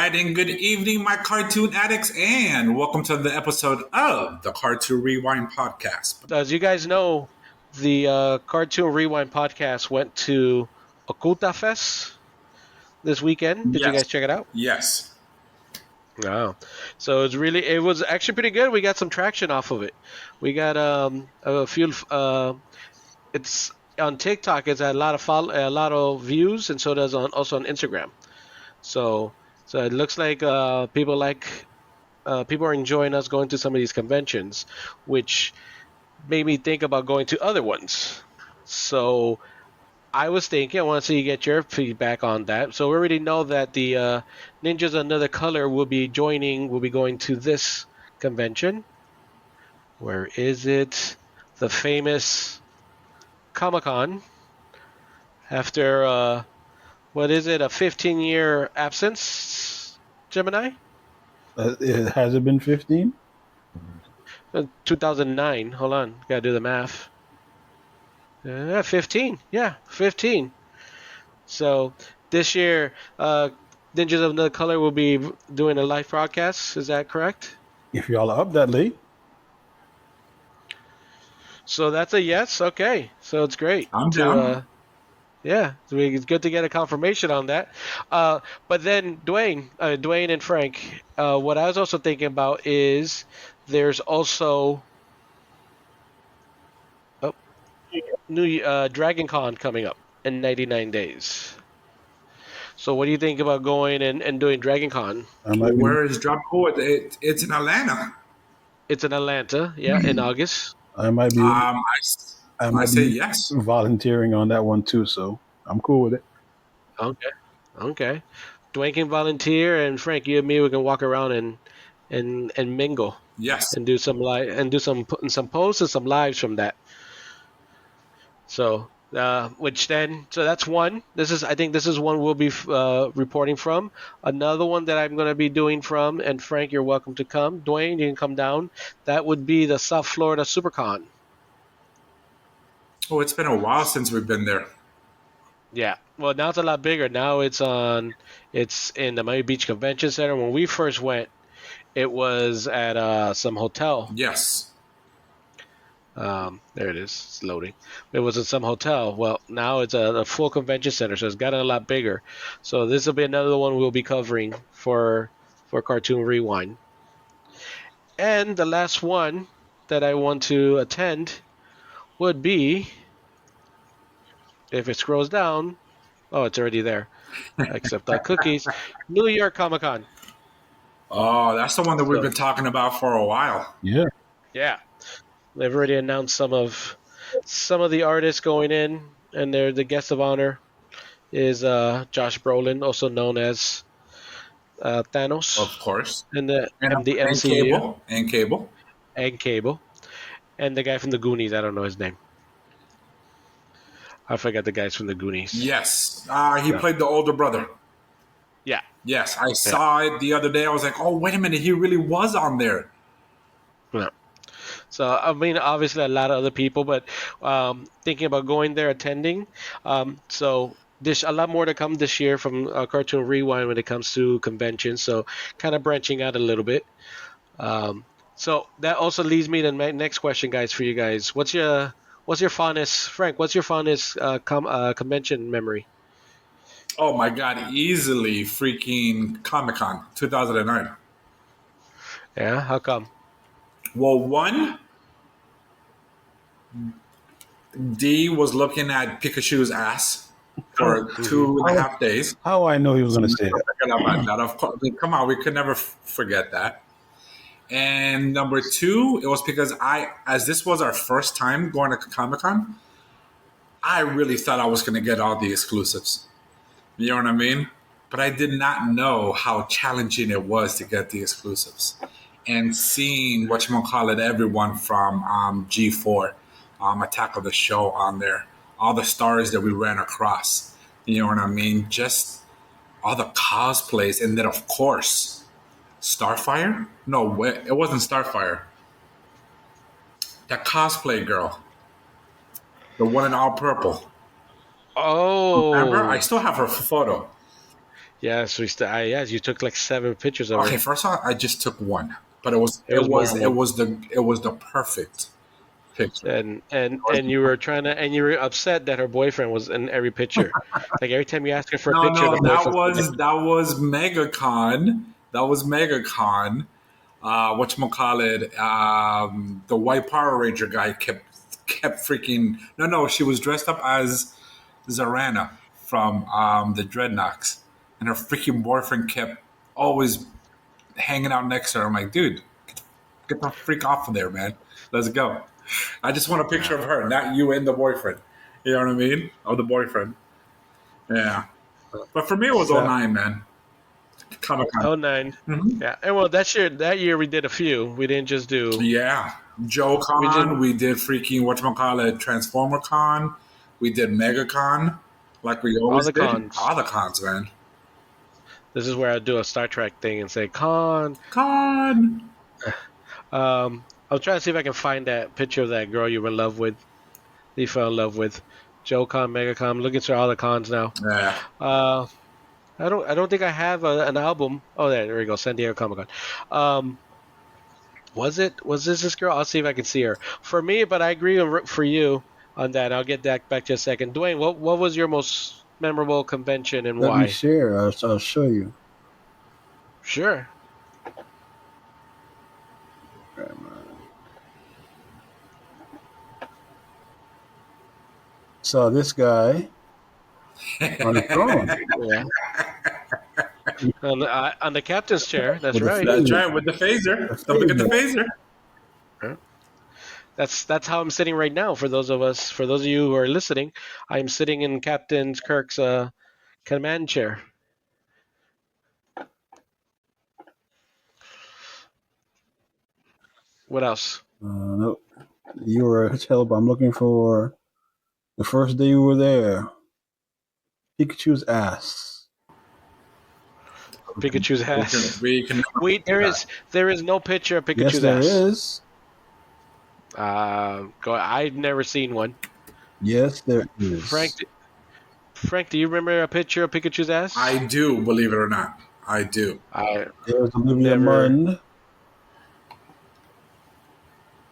right, and good evening, my cartoon addicts, and welcome to the episode of the Cartoon Rewind podcast. As you guys know, the Cartoon Rewind podcast went to Otakufest this weekend. Did you Yes, guys check it out? yes. Wow. So it was actually pretty good. We got some traction off of it. We got a few. It's on TikTok. It's a lot of a lot of views, and so does also on Instagram. So so it looks like people are enjoying us going to some of these conventions, which made me think about going to other ones. So I was thinking, I want to see you get your feedback on that. So we already know that the Ninjas Another Color will be going to this convention. Where is it? The famous Comic Con. After, what is it, a 15-year absence, Gemini? Has it been 15? 2009. Hold on, gotta do the math. 15. Yeah, 15. So this year, Ninjas of Another Color will be doing a live broadcast. Is that correct? If y'all are up that late, So that's a yes. Okay, so it's great. I'm down. Yeah, so it's good to get a confirmation on that. But then Dwayne and Frank, what I was also thinking about is there's also new Dragon Con coming up in 99 days. So what do you think about going and doing Dragon Con? I might be. Where is Drop Court? It's in Atlanta. It's in Atlanta, yeah, in August. I might be. I say yes. volunteering on that one too. So I'm cool with it. Okay. Dwayne can volunteer, and Frank, you and me, we can walk around and mingle Yes. and do some putting some posts and some lives from that. So, so that's one. I think this is one we'll be reporting from. Another one that I'm going to be doing from, and Frank, you're welcome to come. Dwayne, you can come down. That would be the South Florida SuperCon. Oh, it's been a while since we've been there. Yeah. Well, now it's a lot bigger. Now it's in the Miami Beach Convention Center. When we first went, it was at some hotel. Yes. There it is. It's loading. It was at some hotel. Well, now it's a full convention center, so it's gotten a lot bigger. So this will be another one we'll be covering for Cartoon Rewind. And the last one that I want to attend would be, if it scrolls down, oh, it's already there. Except the cookies. New York Comic Con. Oh, that's the one that we've been talking about for a while. Yeah. Yeah. They've already announced some of the artists going in, and the guest of honor is Josh Brolin, also known as Thanos. Of course. And the MCU. And Cable. And the guy from the Goonies. I don't know his name. I forgot the guys from the Goonies. Yes. He played the older brother. Yeah. Yes, I saw it the other day. I was like, oh, wait a minute. He really was on there. Yeah. So, I mean, obviously a lot of other people, but thinking about going there, attending. So there's a lot more to come this year from Cartoon Rewind when it comes to conventions. So kind of branching out a little bit. So that also leads me to my next question, guys, for you guys. What's your fondest, Frank? What's your fondest convention memory? Oh my God, easily freaking Comic-Con 2009. Yeah, how come? Well, one, D was looking at Pikachu's ass for 2.5 days. How I know he was going to say that? Forget about that. Of course, come on, we could never forget that. And number two, it was because as this was our first time going to Comic-Con, I really thought I was going to get all the exclusives. You know what I mean? But I did not know how challenging it was to get the exclusives. And seeing everyone from G4, Attack of the Show on there, all the stars that we ran across, you know what I mean? Just all the cosplays. And then, of course, Starfire? No, it wasn't Starfire. That cosplay girl. The one in all purple. Oh. Remember? I still have her photo. Yes, yes, you took like 7 pictures of Okay, her. first off, I just took one, but it was It was more than one. it was the perfect picture. And you were trying to and you were upset that her boyfriend was in every picture. Like every time you ask her for a No, picture, the no, boyfriend's that was MegaCon. That was MegaCon. Whatchamacallit, the white Power Ranger guy kept freaking no, she was dressed up as Zarana from the Dreadnoks, and her freaking boyfriend kept always hanging out next to her. I'm like, dude, get the freak off of there, man. Let's go. I just want a picture of her, not you and the boyfriend. You know what I mean? Of the boyfriend. Yeah. But for me, it was so '09, man. Comic Con. oh nine. Yeah. And well that year we did a few. We didn't just do Yeah. Joe we just Con. We did freaking, whatchamacallit, Transformer Con. We did Mega Con, like we all always the did. cons. All the cons, man. This is where I do a Star Trek thing and say con. Con. I'll try to see if I can find that picture of that girl you were in love with. You fell in love with. Joe Con, Megacon. I'm looking through all the cons now. Yeah. Uh, I don't think I have an album. Oh, there we go. San Diego Comic Con. Was this girl? I'll see if I can see her. For me, but I agree for you on that. I'll get that back to a second. Dwayne, what was your most memorable convention and Let me why? share. I'll show you. Sure. Saw this guy on the throne Yeah. On the captain's chair. That's with a right. That's phaser. right, with the A phaser. Don't forget the phaser. phaser. Yeah. That's how I'm sitting right now. For those of you who are listening, I'm sitting in Captain Kirk's command chair. What else? No, you were a help. I'm looking for the first day you were there. Pikachu's ass. Pikachu's We can, ass. we can never Wait, forget that. there is no picture of Yes, Pikachu's there ass. is. I've never seen one. Yes, there Frank, is. Frank, do you remember a picture of Pikachu's ass? I do, believe it or not. I do. I There's Olivia never. Munn.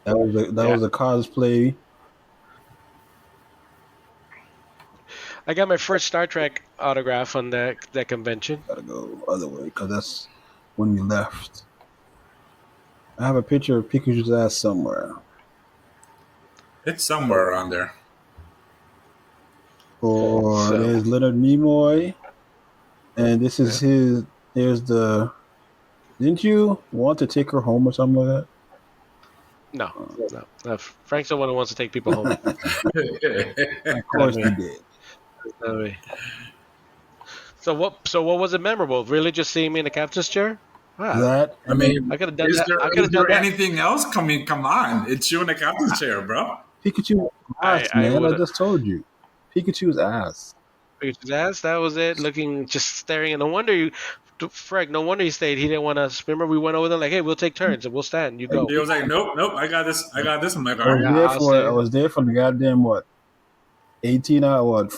That Yeah, was a cosplay. I got my first Star Trek autograph on that convention. Gotta go other way because that's when we left. I have a picture of Pikachu's ass somewhere. It's somewhere around there. Or So there's Leonard Nimoy, and this is yeah. his. There's the. Didn't you want to take her home or something like No, no. Frank's the one who wants to take people home. that? Of Not course me. he did. Not me. So what was it memorable? Really, just seeing me in the captain's chair? Ah, That I and then mean, I could have done that. I could is have done there that. anything else? Come on. It's you in the captain's chair, bro. Pikachu's ass, I man. I would just told you. Pikachu's ass. have asked. That was it. Looking, just staring. And no wonder Frank. No wonder he stayed. He didn't want us. Remember, we went over there like, hey, we'll take turns and we'll stand. You go. He was like, nope, I got this. I got this. I'm like, all right. Yeah, I'll I stay. was there for the goddamn what 18 hours,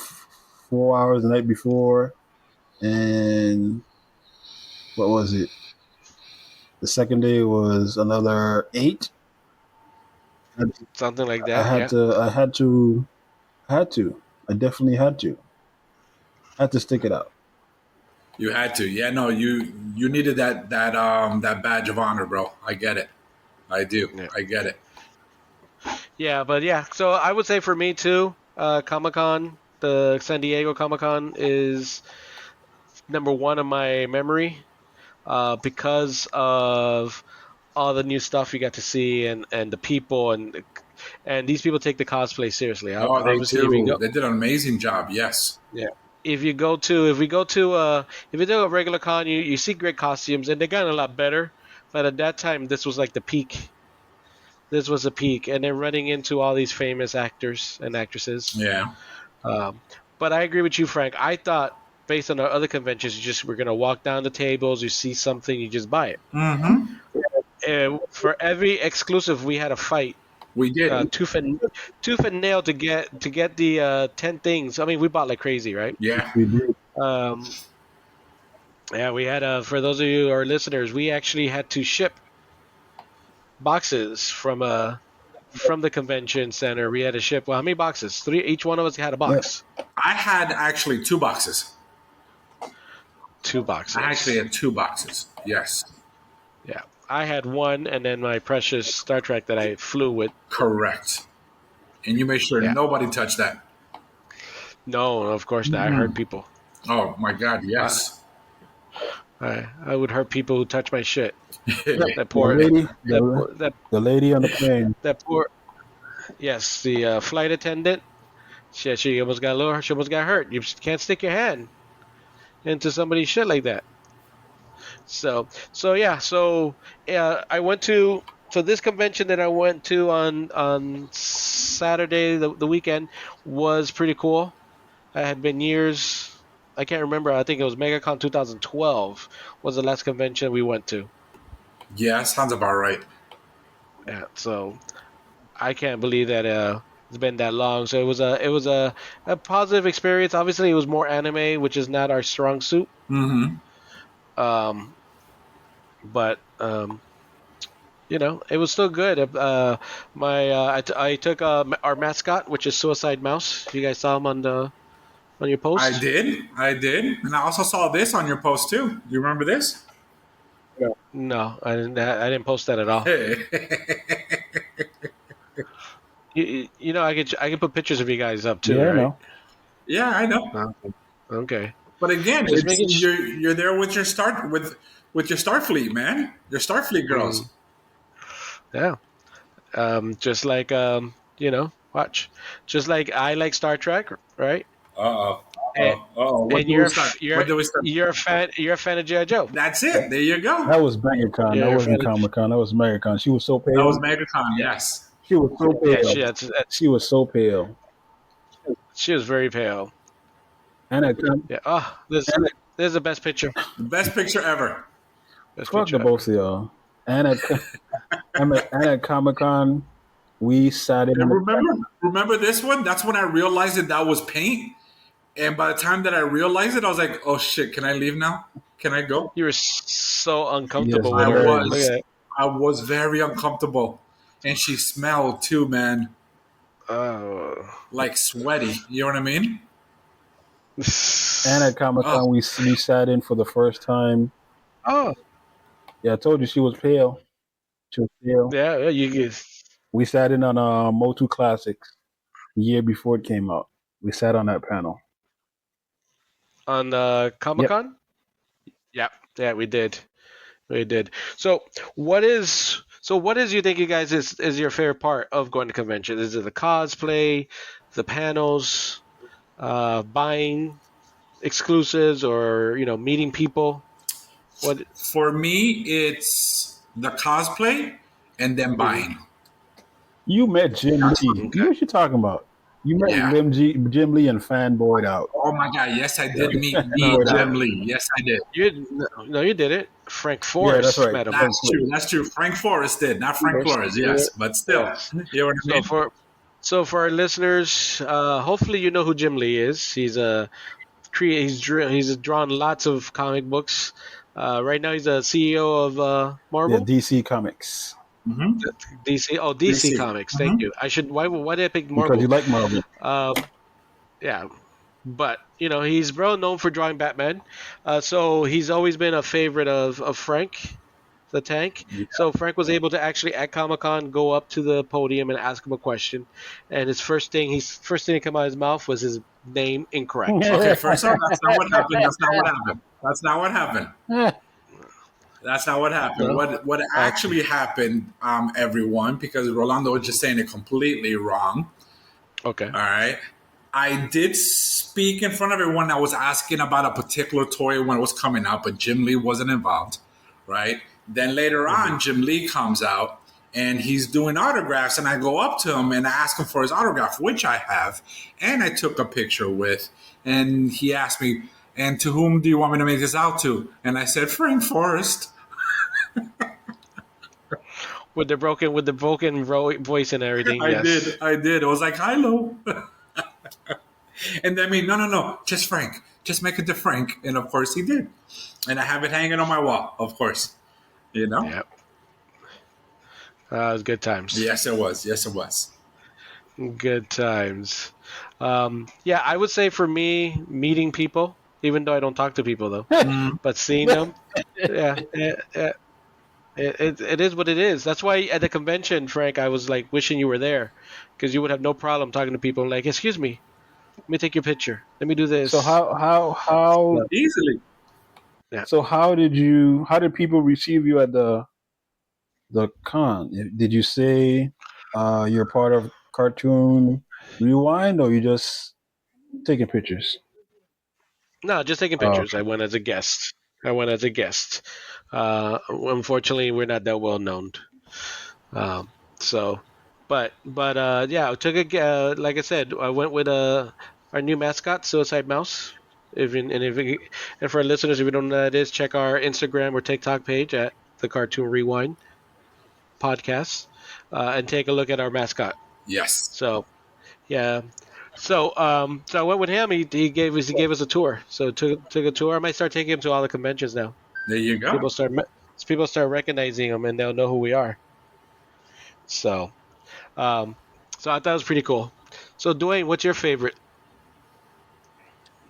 4 hours the night before, and what was it? The second day was another 8. Something like I that. had Yeah. to. I had to. I had to. I definitely had to. I had to stick it out. You had to. Yeah, no, you needed that badge of honor, bro. I get it. I do. Yeah. I get it. Yeah, but yeah. So I would say for me too, Comic Con, the San Diego Comic Con is number one in my memory, because of all the new stuff you got to see and the people and these people take the cosplay seriously. Oh, they Obviously, if you do. go, They did an amazing job. Yes. yeah, if you do a regular con, you see great costumes and they got a lot better. But at that time, this was like the peak. This was a peak, and then running into all these famous actors and actresses. Yeah. Um, but I agree with you, Frank. I thought based on our other conventions, you just were gonna walk down the tables, you see something, you just buy it. Mm-hmm. And for every exclusive, we had a fight, We did. tooth and nail to get the 10 things. I mean, we bought like crazy, right? Yeah. We did. Um, Yeah, we had for those of you our listeners, we actually had to ship boxes from the convention center. We had to ship. Well, how many boxes? Three. Each one of us had a Yeah. box. I had actually two boxes. Two I actually boxes. had two boxes. Yes, Yeah, I had one, and then my precious Star Trek that I flew with. correct. And you make sure Yeah. nobody touched that. No, of course not. I hurt people. Oh my God, I, yes. I would hurt people who touch my shit. Yep. That The poor. lady, That the, poor. That the lady on the plane. that poor. Yes, the flight attendant. She almost got a little. She almost got hurt. You just can't stick your hand into somebody's shit like that. So yeah. I went to this convention that I went to on Saturday. The weekend was pretty cool. I had been years. I can't remember. I think it was MegaCon 2012 was the last convention we went to. Yeah, sounds about right. Yeah, so I can't believe that it's been that long. So it was a positive experience. Obviously, it was more anime, which is not our strong suit. Mm-hmm. Um, but it was still good. I took our mascot, which is Suicide Mouse. You guys saw him on your I post? did. I did. And I also saw this on your post too. You remember this? No, I didn't. I didn't post that at all. Hey. I could put pictures of you guys up too, Yeah, right? no. Yeah, I know. No. Okay. But again, Just it's making. you're there with your with your Starfleet, man. Your Starfleet Mm, girls. yeah. Just like watch. Just like I like Star Trek, right? Uh oh. And, What and do we start? What do we start? you're a fan of GI Joe. That's it. There you go. That was MegaCon. Yeah, That you're a wasn't fan of. Comic Con. That was MegaCon. She was so That was pale. MegaCon. Yes. She was so Yeah, pale. She was so pale. she was very pale. And at, Com- Yeah. Oh, and at, there's the best picture. The best picture ever. Best fuck the picture both ever. of y'all. And at, and at Comic Con, we sat in And the remember this one? That's when I realized that was paint. And by the time that I realized it, I was like, "Oh shit! Can I leave now? Can I go?" You were so yes, uncomfortable with I her. very. Look was, at I was very uncomfortable, and she smelled too, man, that. Oh. like sweaty. You know what I mean? And at Comic Oh, Con, we sat in for the first time. Oh. Yeah, I told you she was pale. She was pale. Yeah. You We sat in on Motu Classics the year before it came out. We sat on that panel. on Comic Yep. Con. Yeah. Yeah, we did. We did. So what is you think you guys is your favorite part of going to convention? Is it the cosplay, the panels, buying exclusives, or meeting people? What? for me, it's the cosplay and then Mhm. buying. You met Jim That's Lee. Okay. What you talking about? You met yeah. Jim Lee and fanboyed out. Oh my god! Yes, I did meet Fanboyed Jim out. Lee. Yes, I did. No, you did it. Frank Yeah, that's Forrest right. met him. Frank That's Fleet. true. That's true. Frank Forrest did, not Frank Forrest. Flores. Yes, but still, Yes. you know what I So mean. for our listeners, hopefully you know who Jim Lee is. He's drawn lots of comic books. Right now he's a CEO of Yeah, Marvel, DC Comics. Mm-hmm. DC. Oh, DC DC. Comics. Thank Mm-hmm. you. I should. Why did I pick Because you Marvel? like Marvel. Um, yeah, but he's well known for drawing Batman. So he's always been a favorite of Frank the Tank. Yeah. So Frank was able to actually at Comic Con go up to the podium and ask him a question, and his first thing to come out of his mouth was his name incorrect. Okay, first off, that's not what happened. That's not what happened. That's not what happened. That's not what happened. No? What Okay. actually happened, everyone, because Rolando was just saying it completely wrong. Okay. All right. I did speak in front of everyone that was asking about a particular toy when it was coming out, but Jim Lee wasn't involved, right? Then later Mhm. on, Jim Lee comes out and he's doing autographs, and I go up to him and I ask him for his autograph, which I have, and I took a picture with, and he asked me, "And to whom do you want me to make this out to?" And I said, "Frank Forrest." With the broken voice and everything. I Yes. did, I did. It was like, "Hello," And then me, no, just Frank. Just make it to Frank. And of course he did. And I have it hanging on my wall, of course. You know? Yeah, it was good times. Yes, it was. Yes, it was. Good times. Yeah, I would say for me, meeting people, even though I don't talk to people though, Mm. but seeing them, yeah, it is what it is. That's why at the convention, Frank, I was like wishing you were there, because you would have no problem talking to people like, "Excuse me, let me take your picture. Let me do So this." how So, Easily. yeah. so how did people receive you at the con? Did you say you're part of Cartoon Rewind, or you just taking pictures? No, just taking Oh, pictures. I went as a guest. I went as a guest. Unfortunately, we're not that well known. Um, so, but yeah, I took like I said, I went with our new mascot, Suicide Mouse. And for our listeners, if you don't know what that is, check our Instagram or TikTok page at the Cartoon Rewind podcast, and take a look at our mascot. Yes. So yeah, so I went with him. He gave us a tour. So took a tour. I might start taking him to all the conventions now. There you go. People start recognizing him, and they'll know who we are. So um, so I thought it was pretty cool. So Dwayne, what's your favorite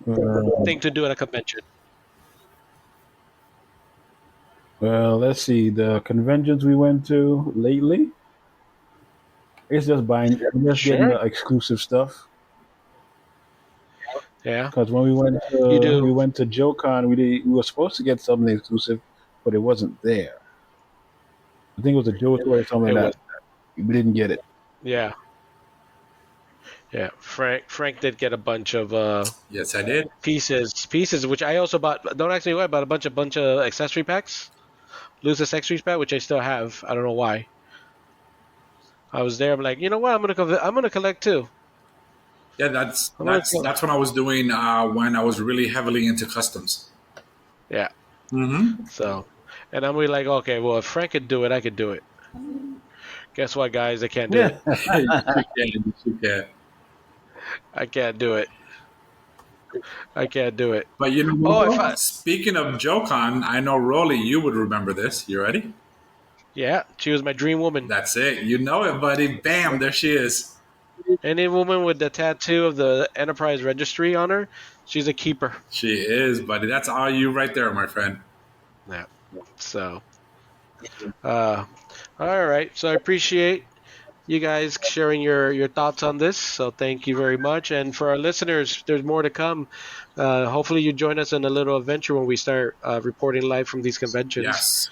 uh, thing to do at a convention? well, let's see. The conventions we went to lately, it's just just getting Sure. the exclusive stuff. Yeah. Because when You we do. went to JoeCon, we were supposed to get something exclusive, but it wasn't there. I think it was a Joe toy or something It like was. that. We didn't get it. Yeah. Yeah. Frank did get a bunch of Yes, I did. pieces, which I also bought. Don't ask me why. I bought a bunch of accessory packs, loose accessories pack, which I still have. I don't know why. I was there. I'm like, you know what? I'm gonna collect too. Yeah, that's I'm gonna. that's that's what I was doing when I was really heavily into customs. Yeah. Mm-hmm. So, and I'm really like, okay, well, if Frank could do it, I could do it. Guess what, guys? I can't do Yeah. it. You can, you can. I can't do it. I can't do it. But you know Oh, what? Though? Speaking of JoeCon, I know Rolly, you would remember this. You ready? yeah, she was my dream woman. That's it. You know it, buddy. Bam, there she is. Any woman with the tattoo of the Enterprise Registry on her, she's a keeper. She is, buddy. That's all you right there, my friend. Yeah. So, uh, all right. So I appreciate you guys sharing your thoughts on this. So thank you very much. And for our listeners, there's more to come. Hopefully, you join us in a little adventure when we start reporting live from these conventions. Yes.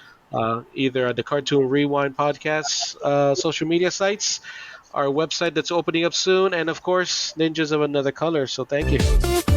Either at the Cartoon Rewind podcast social media sites, our website that's opening up soon, and of course, Ninjas of Another Color. So thank you.